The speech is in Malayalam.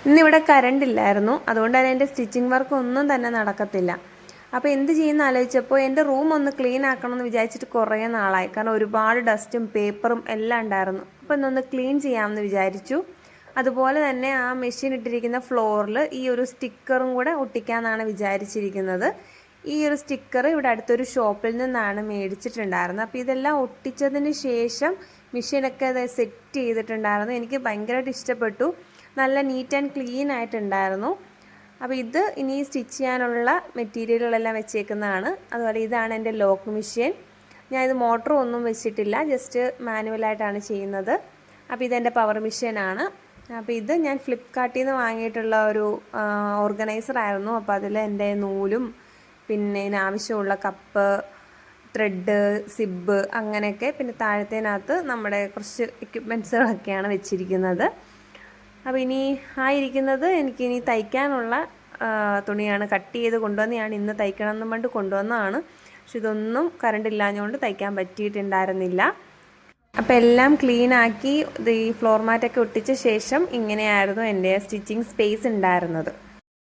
ഇന്നിവിടെ കറണ്ട് ഇല്ലായിരുന്നു, അതുകൊണ്ട് തന്നെ എൻ്റെ സ്റ്റിച്ചിങ് വർക്ക് ഒന്നും തന്നെ നടക്കത്തില്ല. അപ്പോൾ എന്ത് ചെയ്യുന്ന ആലോചിച്ചപ്പോൾ എൻ്റെ റൂം ഒന്ന് ക്ലീൻ ആക്കണമെന്ന് വിചാരിച്ചിട്ട് കുറേ നാളായി. കാരണം ഒരുപാട് ഡസ്റ്റും പേപ്പറും എല്ലാം ഉണ്ടായിരുന്നു. അപ്പോൾ ഇന്നൊന്ന് ക്ലീൻ ചെയ്യാമെന്ന് വിചാരിച്ചു. അതുപോലെ തന്നെ ആ മെഷീൻ ഇട്ടിരിക്കുന്ന ഫ്ലോറിൽ ഈ ഒരു സ്റ്റിക്കറും കൂടെ ഒട്ടിക്കാമെന്നാണ് വിചാരിച്ചിരിക്കുന്നത്. ഈ ഒരു സ്റ്റിക്കർ ഇവിടെ അടുത്തൊരു ഷോപ്പിൽ നിന്നാണ് മേടിച്ചിട്ടുണ്ടായിരുന്നത്. അപ്പോൾ ഇതെല്ലാം ഒട്ടിച്ചതിന് ശേഷം മെഷീനൊക്കെ അത് സെറ്റ് ചെയ്തിട്ടുണ്ടായിരുന്നു. എനിക്ക് ഭയങ്കരമായിട്ട് ഇഷ്ടപ്പെട്ടു. നല്ല നീറ്റ് ആൻഡ് ക്ലീൻ ആയിട്ടുണ്ടായിരുന്നു. അപ്പോൾ ഇത് ഇനി സ്റ്റിച്ച് ചെയ്യാനുള്ള മെറ്റീരിയലുകളെല്ലാം വെച്ചേക്കുന്നതാണ്. അതുപോലെ ഇതാണ് എൻ്റെ ലോക്ക് മെഷീൻ. ഞാൻ ഇത് മോട്ടറും ഒന്നും വെച്ചിട്ടില്ല, ജസ്റ്റ് മാനുവലായിട്ടാണ് ചെയ്യുന്നത്. അപ്പോൾ ഇതെൻ്റെ പവർ മെഷീനാണ്. അപ്പോൾ ഇത് ഞാൻ ഫ്ലിപ്കാർട്ടിൽ നിന്ന് വാങ്ങിയിട്ടുള്ള ഒരു ഓർഗനൈസറായിരുന്നു. അപ്പോൾ അതിൽ എൻ്റെ നൂലും പിന്നെ ഇതിനാവശ്യമുള്ള കപ്പ്, ത്രെഡ്, സിബ് അങ്ങനെയൊക്കെ, പിന്നെ താഴത്തേനകത്ത് നമ്മുടെ കുറച്ച് എക്യുപ്മെൻറ്റ്സുകളൊക്കെയാണ് വെച്ചിരിക്കുന്നത്. അപ്പോൾ ഇനി ആയിരിക്കുന്നത് എനിക്കിനി തയ്ക്കാനുള്ള തുണിയാണ്. കട്ട് ചെയ്ത് കൊണ്ടുവന്ന് ഞാൻ ഇന്ന് തയ്ക്കണം എന്നും കൊണ്ട് കൊണ്ടുവന്നതാണ്. പക്ഷെ ഇതൊന്നും കറണ്ട് ഇല്ലാഞ്ഞുകൊണ്ട് തയ്ക്കാൻ പറ്റിയിട്ടുണ്ടായിരുന്നില്ല. അപ്പോൾ എല്ലാം ക്ലീനാക്കി ഈ ഫ്ലോർ മാറ്റൊക്കെ ഒട്ടിച്ച ശേഷം ഇങ്ങനെയായിരുന്നു എൻ്റെ സ്റ്റിച്ചിങ് സ്പേസ് ഉണ്ടായിരുന്നത്.